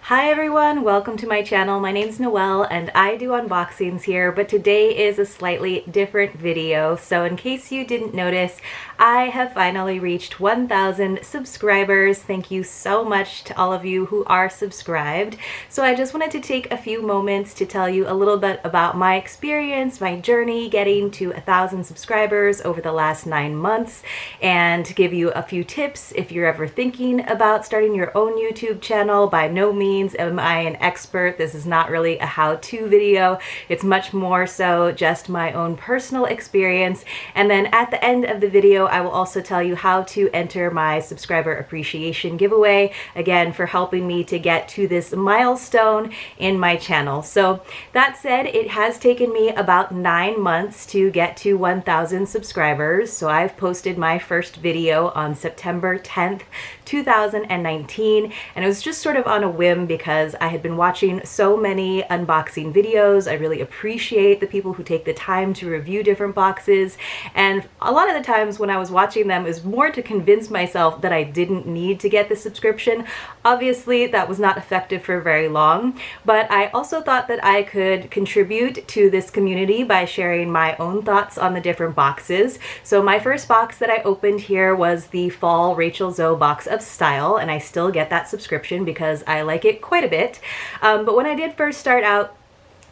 Hi everyone, welcome to my channel. My name's Noelle and I do unboxings here, but today is a slightly different video. So in case you didn't notice, I have finally reached 1,000 subscribers. Thank you so much to all of you who are subscribed. So I just wanted to take a few moments to tell you a little bit about my experience, my journey getting to 1,000 subscribers over the last 9 months, and give you a few tips if you're ever thinking about starting your own YouTube channel. By no means am I an expert. This is not really a how-to video. It's much more so just my own personal experience. And then at the end of the video, I will also tell you how to enter my subscriber appreciation giveaway, again, for helping me to get to this milestone in my channel. So that said, it has taken me about 9 months to get to 1,000 subscribers. So I've posted my first video on September 10th, 2019, and it was just sort of on a whim because I had been watching so many unboxing videos. I really appreciate the people who take the time to review different boxes, and a lot of the times when I was watching them, it was more to convince myself that I didn't need to get the subscription. Obviously, that was not effective for very long, but I also thought that I could contribute to this community by sharing my own thoughts on the different boxes. So my first box that I opened here was the Fall Rachel Zoe box of style, and I still get that subscription because I like it quite a bit. But when I did first start out,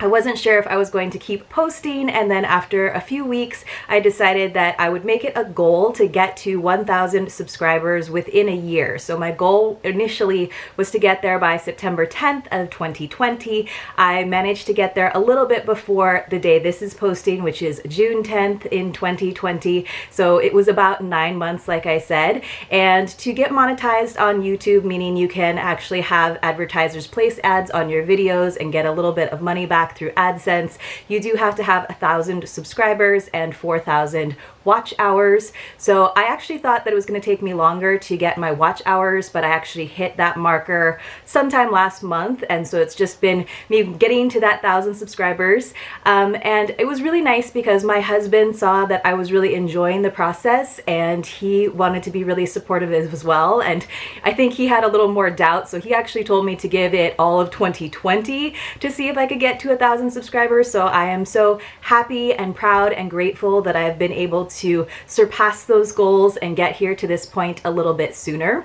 I wasn't sure if I was going to keep posting, and then after a few weeks I decided that I would make it a goal to get to 1,000 subscribers within a year. So my goal initially was to get there by September 10th of 2020. I managed to get there a little bit before the day this is posting, which is June 10th in 2020. So it was about 9 months, like I said. And to get monetized on YouTube, meaning you can actually have advertisers place ads on your videos and get a little bit of money back through AdSense, you do have to have 1,000 subscribers and 4,000 watch hours. So I actually thought that it was going to take me longer to get my watch hours, but I actually hit that marker sometime last month, and so it's just been me getting to that 1,000 subscribers. And it was really nice because my husband saw that I was really enjoying the process, and he wanted to be really supportive as well. And I think he had a little more doubt, so he actually told me to give it all of 2020 to see if I could get to 1,000 subscribers. So I am so happy and proud and grateful that I've been able to surpass those goals and get here to this point a little bit sooner.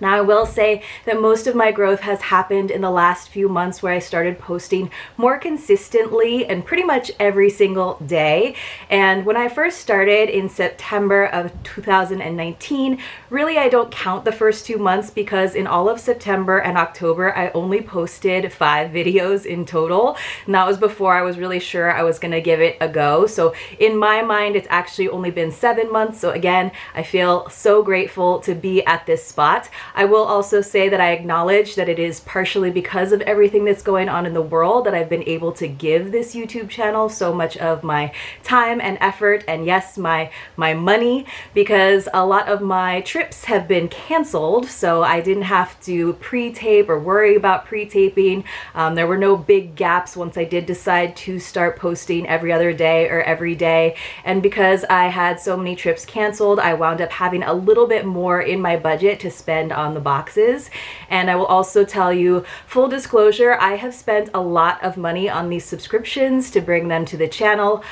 Now, I will say that most of my growth has happened in the last few months, where I started posting more consistently and pretty much every single day. And when I first started in September of 2019, really I don't count the first 2 months because in all of September and October, I only posted 5 videos in total. And that was before I was really sure I was going to give it a go. So in my mind, it's actually only been 7 months. So again, I feel so grateful to be at this spot. I will also say that I acknowledge that it is partially because of everything that's going on in the world that I've been able to give this YouTube channel so much of my time and effort, and yes, my money, because a lot of my trips have been canceled, so I didn't have to pre-tape or worry about pre-taping. There were no big gaps once I did decide to start posting every other day or every day, and because I had so many trips canceled, I wound up having a little bit more in my budget to spend on the boxes. And I will also tell you, full disclosure, I have spent a lot of money on these subscriptions to bring them to the channel,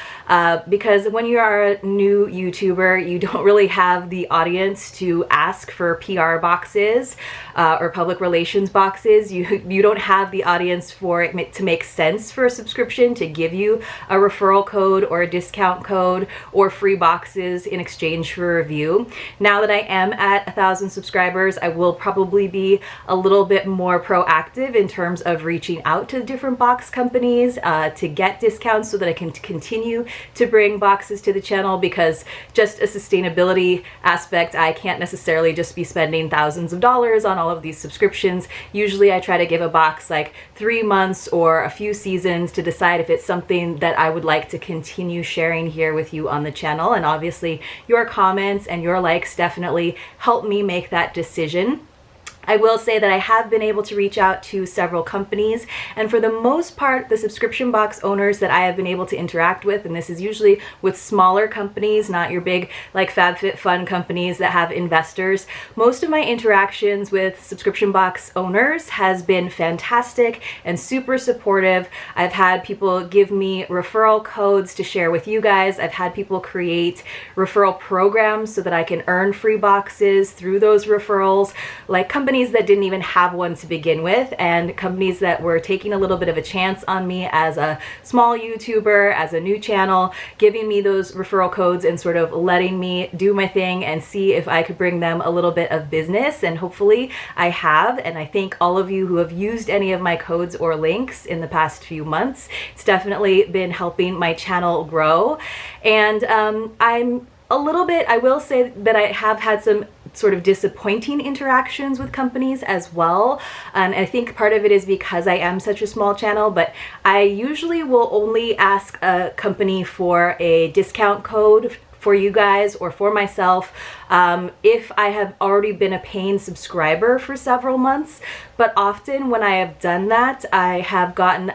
because when you are a new YouTuber, you don't really have the audience to ask for PR boxes or public relations boxes. You don't have the audience for it to make sense for a subscription to give you a referral code or a discount code or free boxes in exchange for a review. Now that I am at 1,000 subscribers, I will probably be a little bit more proactive in terms of reaching out to different box companies to get discounts so that I can continue to bring boxes to the channel, because just a sustainability aspect, I can't necessarily just be spending thousands of dollars on all of these subscriptions. Usually I try to give a box like 3 months or a few seasons to decide if it's something that I would like to continue sharing here with you on the channel. And obviously your comments and your likes definitely help me make that decision. I will say that I have been able to reach out to several companies, and for the most part, the subscription box owners that I have been able to interact with, and this is usually with smaller companies, not your big like FabFitFun companies that have investors. Most of my interactions with subscription box owners has been fantastic and super supportive. I've had people give me referral codes to share with you guys. I've had people create referral programs so that I can earn free boxes through those referrals, like companies that didn't even have one to begin with, and companies that were taking a little bit of a chance on me as a small YouTuber, as a new channel, giving me those referral codes and sort of letting me do my thing and see if I could bring them a little bit of business. And hopefully I have, and I thank all of you who have used any of my codes or links in the past few months. It's definitely been helping my channel grow. And I will say that I have had some sort of disappointing interactions with companies as well. And I think part of it is because I am such a small channel, but I usually will only ask a company for a discount code for you guys or for myself if I have already been a paying subscriber for several months. But often when I have done that, I have gotten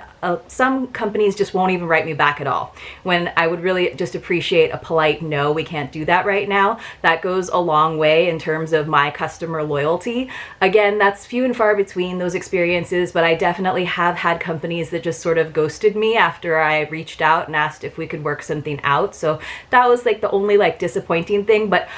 some companies just won't even write me back at all, when I would really just appreciate a polite no, we can't do that right now. That goes a long way in terms of my customer loyalty. Again, that's few and far between, those experiences, but I definitely have had companies that just sort of ghosted me after I reached out and asked if we could work something out. So that was like the only like disappointing thing. But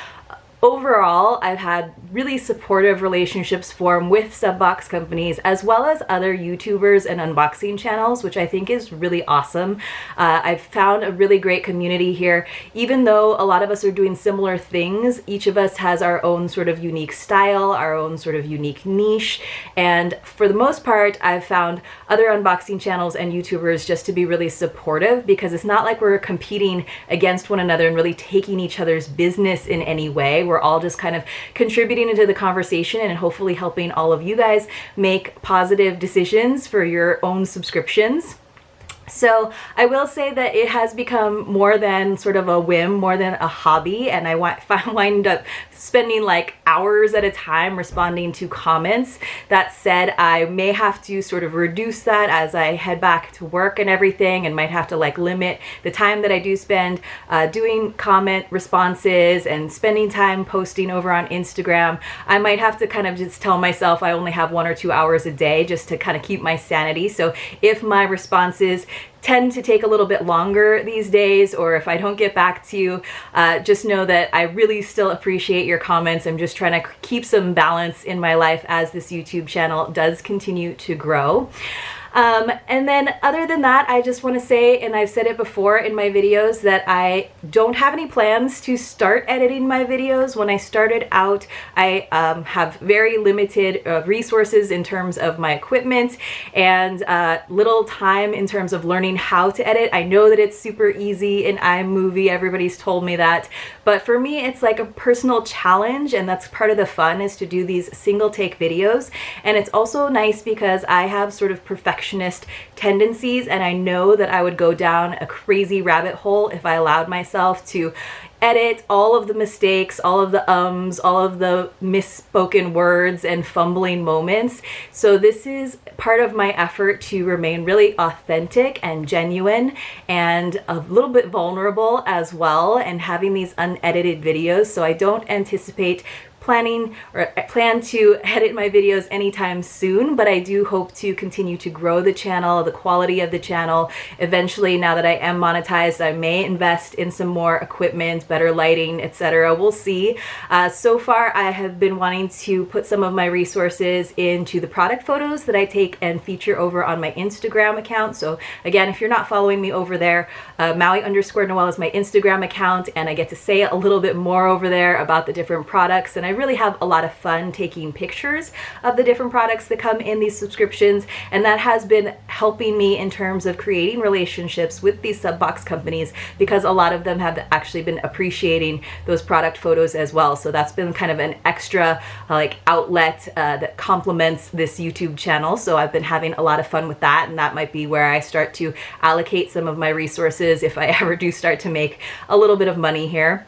overall, I've had really supportive relationships form with subbox companies as well as other YouTubers and unboxing channels, which I think is really awesome. I've found a really great community here. Even though a lot of us are doing similar things, each of us has our own sort of unique style, our own sort of unique niche. And for the most part, I've found other unboxing channels and YouTubers just to be really supportive, because it's not like we're competing against one another and really taking each other's business in any way. We're all just kind of contributing into the conversation and hopefully helping all of you guys make positive decisions for your own subscriptions. So I will say that it has become more than sort of a whim, more than a hobby, and I wind up spending like hours at a time responding to comments. That said, I may have to sort of reduce that as I head back to work and everything, and might have to like limit the time that I do spend doing comment responses and spending time posting over on Instagram. I might have to kind of just tell myself I only have 1 or 2 hours a day just to kind of keep my sanity. So if my responses tend to take a little bit longer these days, or if I don't get back to you, just know that I really still appreciate your comments. I'm just trying to keep some balance in my life as this YouTube channel does continue to grow. And then other than that, I just want to say, and I've said it before in my videos, that I don't have any plans to start editing my videos. When I started out, I have very limited resources in terms of my equipment and little time in terms of learning how to edit. I know that it's super easy in iMovie, everybody's told me that, but for me it's like a personal challenge, and that's part of the fun, is to do these single take videos. And it's also nice because I have sort of perfectionist tendencies, and I know that I would go down a crazy rabbit hole if I allowed myself to edit all of the mistakes, all of the all of the misspoken words and fumbling moments. So this is part of my effort to remain really authentic and genuine and a little bit vulnerable as well, and having these unedited videos. So I don't anticipate plan to edit my videos anytime soon, but I do hope to continue to grow the channel, the quality of the channel. Eventually, now that I am monetized, I may invest in some more equipment, better lighting, etc. We'll see. So far, I have been wanting to put some of my resources into the product photos that I take and feature over on my Instagram account. So again, if you're not following me over there, Maui_Noel is my Instagram account, and I get to say a little bit more over there about the different products, and I really have a lot of fun taking pictures of the different products that come in these subscriptions, and that has been helping me in terms of creating relationships with these subbox companies, because a lot of them have actually been appreciating those product photos as well. So that's been kind of an extra like outlet that complements this YouTube channel. So I've been having a lot of fun with that, and that might be where I start to allocate some of my resources if I ever do start to make a little bit of money here.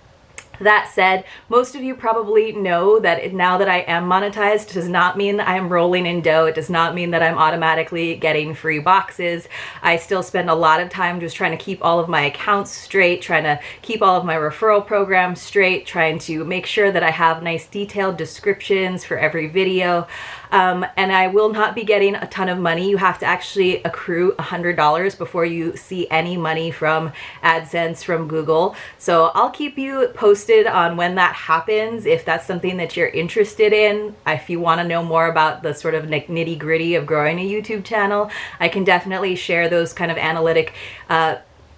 That said, most of you probably know that now that I am monetized does not mean that I am rolling in dough. It does not mean that I'm automatically getting free boxes. I still spend a lot of time just trying to keep all of my accounts straight, trying to keep all of my referral programs straight, trying to make sure that I have nice detailed descriptions for every video. And I will not be getting a ton of money. You have to actually accrue $100 before you see any money from AdSense from Google. So I'll keep you posted on when that happens, if that's something that you're interested in. If you want to know more about the sort of nitty gritty of growing a YouTube channel, I can definitely share those kind of analytic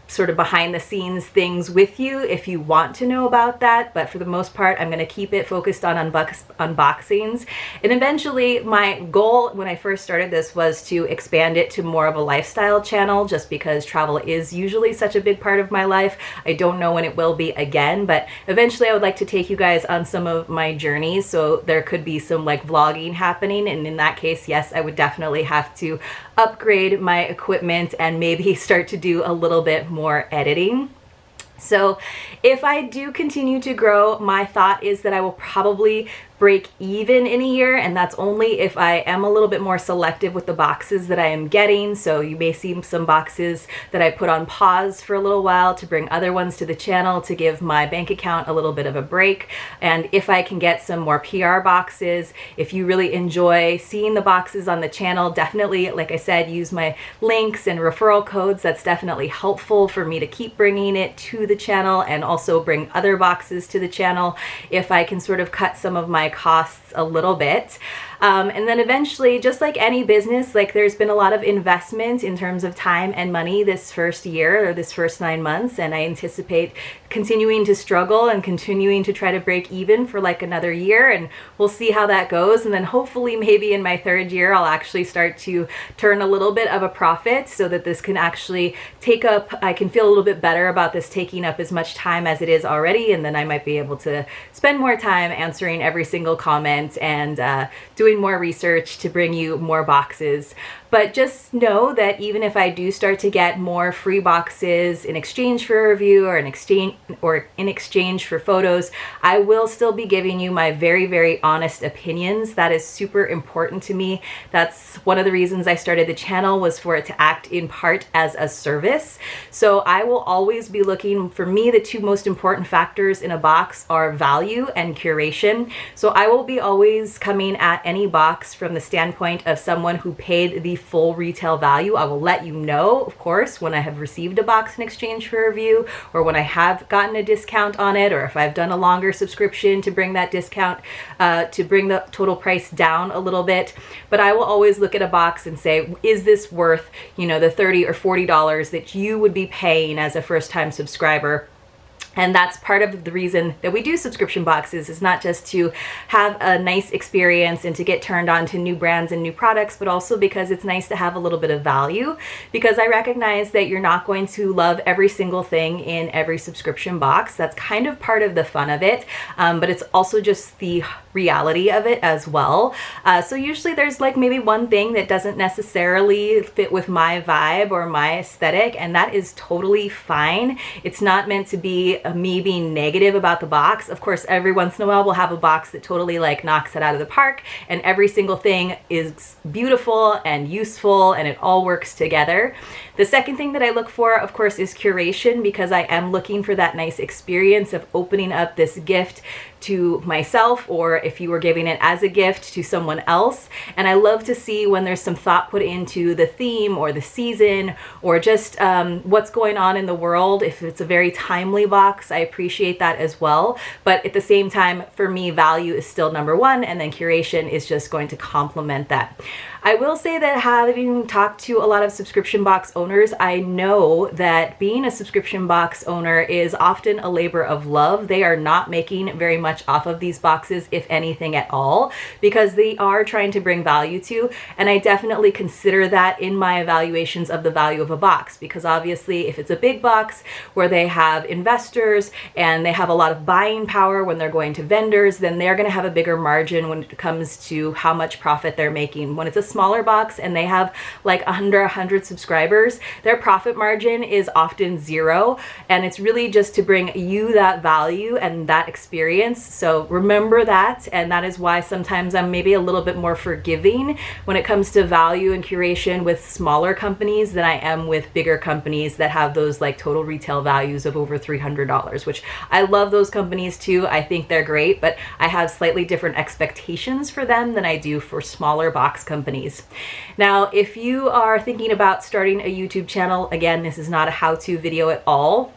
sort of behind the scenes things with you if you want to know about that. But for the most part, I'm going to keep it focused on unboxings. And eventually my goal when I first started this was to expand it to more of a lifestyle channel, just because travel is usually such a big part of my life. I don't know when it will be again, but eventually I would like to take you guys on some of my journeys. So there could be some like vlogging happening. And in that case, yes, I would definitely have to upgrade my equipment and maybe start to do a little bit more editing. So if I do continue to grow, my thought is that I will probably break even in a year, and that's only if I am a little bit more selective with the boxes that I am getting. So you may see some boxes that I put on pause for a little while to bring other ones to the channel to give my bank account a little bit of a break. And if I can get some more PR boxes, if you really enjoy seeing the boxes on the channel, definitely, like I said, use my links and referral codes. That's definitely helpful for me to keep bringing it to the channel and also bring other boxes to the channel if I can sort of cut some of my costs a little bit. And then eventually, just like any business, like there's been a lot of investment in terms of time and money this first year or this first 9 months, and I anticipate continuing to struggle and continuing to try to break even for like another year, and we'll see how that goes. And then hopefully maybe in my 3rd year I'll actually start to turn a little bit of a profit so that this can actually take up, I can feel a little bit better about this taking up as much time as it is already, and then I might be able to spend more time answering every single comment and doing more research to bring you more boxes. But just know that even if I do start to get more free boxes in exchange for a review or in exchange for photos, I will still be giving you my very, very honest opinions. That is super important to me. That's one of the reasons I started the channel, was for it to act in part as a service. So I will always be looking, for me, the 2 most important factors in a box are value and curation. So I will be always coming at any box from the standpoint of someone who paid the full retail value. I will let you know, of course, when I have received a box in exchange for a review, or when I have gotten a discount on it, or if I've done a longer subscription to bring that discount, to bring the total price down a little bit. But I will always look at a box and say, is this worth, you know, the $30 or $40 that you would be paying as a first-time subscriber? And that's part of the reason that we do subscription boxes, is not just to have a nice experience and to get turned on to new brands and new products, but also because it's nice to have a little bit of value, because I recognize that you're not going to love every single thing in every subscription box. That's kind of part of the fun of it, but it's also just the reality of it as well. So usually there's like maybe one thing that doesn't necessarily fit with my vibe or my aesthetic, and that is totally fine. It's not meant to be me being negative about the box. Of course, every once in a while we'll have a box that totally like knocks it out of the park, and every single thing is beautiful and useful and it all works together. The second thing that I look for, of course, is curation, because I am looking for that nice experience of opening up this gift to myself, or if you were giving it as a gift to someone else. And I love to see when there's some thought put into the theme or the season, or just what's going on in the world. If it's a very timely box, I appreciate that as well. But at the same time, for me, value is still number one, and then curation is just going to complement that. I will say that having talked to a lot of subscription box owners, I know that being a subscription box owner is often a labor of love. They are not making very much much off of these boxes, if anything at all, because they are trying to bring value to, and I definitely consider that in my evaluations of the value of a box, because obviously if it's a big box where they have investors and they have a lot of buying power when they're going to vendors, then they're going to have a bigger margin when it comes to how much profit they're making. When it's a smaller box and they have like under 100 subscribers, their profit margin is often zero, and it's really just to bring you that value and that experience. So remember that, and that is why sometimes I'm maybe a little bit more forgiving when it comes to value and curation with smaller companies than I am with bigger companies that have those like total retail values of over $300, which I love those companies too. I think they're great, but I have slightly different expectations for them than I do for smaller box companies. Now, if you are thinking about starting a YouTube channel, again, this is not a how-to video at all,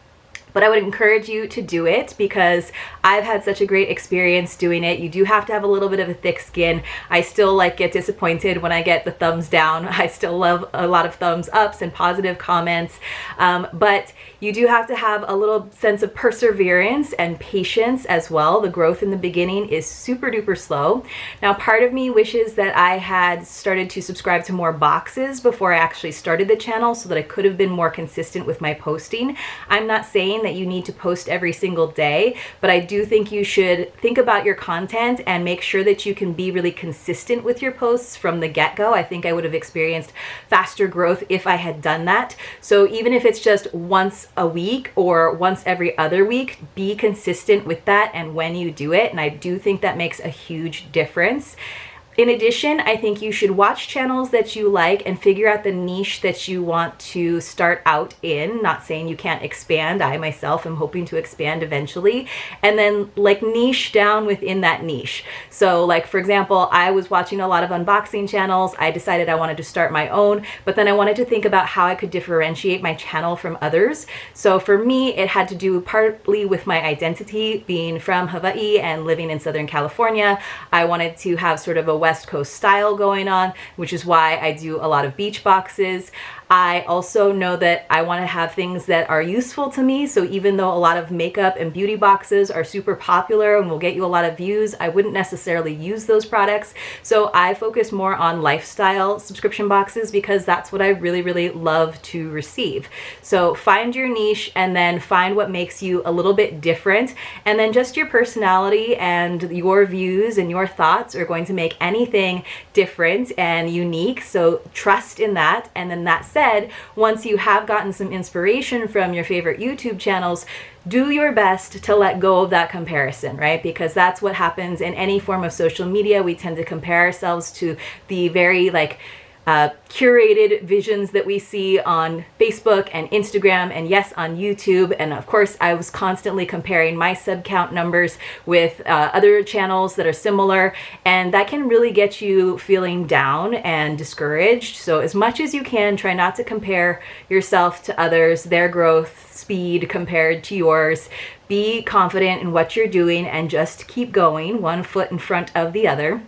but I would encourage you to do it because I've had such a great experience doing it. You do have to have a little bit of a thick skin. I still like get disappointed when I get the thumbs down. I still love a lot of thumbs ups and positive comments, but you do have to have a little sense of perseverance and patience as well. The growth in the beginning is super duper slow. Now, part of me wishes that I had started to subscribe to more boxes before I actually started the channel so that I could have been more consistent with my posting. I'm not saying that you need to post every single day, but I do think you should think about your content and make sure that you can be really consistent with your posts from the get-go. I think I would have experienced faster growth if I had done that. So even if it's just once a week or once every other week, be consistent with that and when you do it, and I do think that makes a huge difference. In addition, I think you should watch channels that you like and figure out the niche that you want to start out in. Not saying you can't expand. I myself am hoping to expand eventually. And then like niche down within that niche. So like, for example, I was watching a lot of unboxing channels. I decided I wanted to start my own, but then I wanted to think about how I could differentiate my channel from others. So for me, it had to do partly with my identity, being from Hawaii and living in Southern California. I wanted to have sort of a West Coast style going on, which is why I do a lot of beach boxes. I also know that I want to have things that are useful to me. So even though a lot of makeup and beauty boxes are super popular and will get you a lot of views, I wouldn't necessarily use those products. So I focus more on lifestyle subscription boxes because that's what I really, really love to receive. So find your niche and then find what makes you a little bit different. And then just your personality and your views and your thoughts are going to make anything different and unique. So trust in that. And then that said, once you have gotten some inspiration from your favorite YouTube channels, do your best to let go of that comparison, right? Because that's what happens in any form of social media. We tend to compare ourselves to the very curated visions that we see on Facebook and Instagram and yes, on YouTube. And of course, I was constantly comparing my sub count numbers with other channels that are similar. And that can really get you feeling down and discouraged. So as much as you can, try not to compare yourself to others, their growth speed compared to yours. Be confident in what you're doing and just keep going, one foot in front of the other.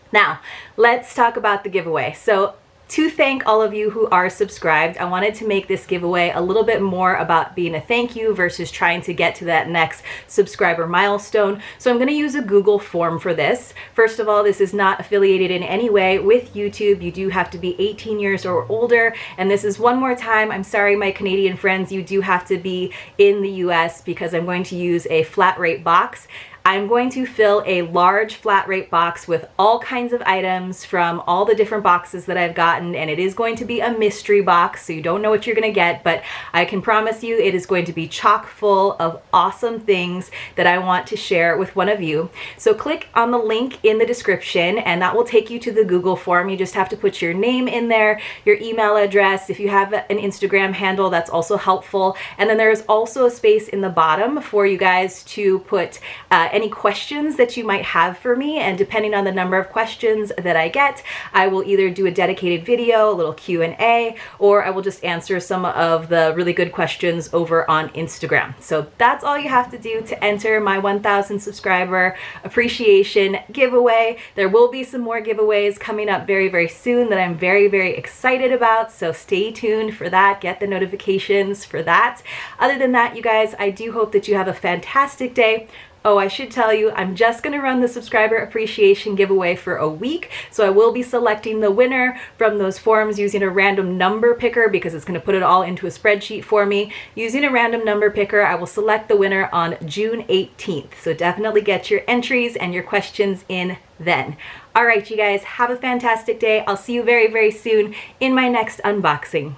Now, let's talk about the giveaway. So to thank all of you who are subscribed, I wanted to make this giveaway a little bit more about being a thank you versus trying to get to that next subscriber milestone. So I'm going to use a Google form for this. First of all, this is not affiliated in any way with YouTube. You do have to be 18 years or older. And this is one more time, I'm sorry, my Canadian friends, you do have to be in the US because I'm going to use a flat rate box. I'm going to fill a large flat rate box with all kinds of items from all the different boxes that I've gotten, and it is going to be a mystery box, so you don't know what you're going to get, but I can promise you it is going to be chock full of awesome things that I want to share with one of you. So click on the link in the description, and that will take you to the Google form. You just have to put your name in there, your email address. If you have an Instagram handle, that's also helpful. And then there's also a space in the bottom for you guys to put any questions that you might have for me, and depending on the number of questions that I get, I will either do a dedicated video, a little Q&A, or I will just answer some of the really good questions over on Instagram. So that's all you have to do to enter my 1,000 subscriber appreciation giveaway. There will be some more giveaways coming up very, very soon that I'm very, very excited about, so stay tuned for that. Get the notifications for that. Other than that, you guys, I do hope that you have a fantastic day, Oh, I should tell you, I'm just gonna run the subscriber appreciation giveaway for a week, so I will be selecting the winner from those forms using a random number picker because it's gonna put it all into a spreadsheet for me. Using a random number picker, I will select the winner on June 18th, so definitely get your entries and your questions in then. All right, you guys, have a fantastic day. I'll see you very, very soon in my next unboxing.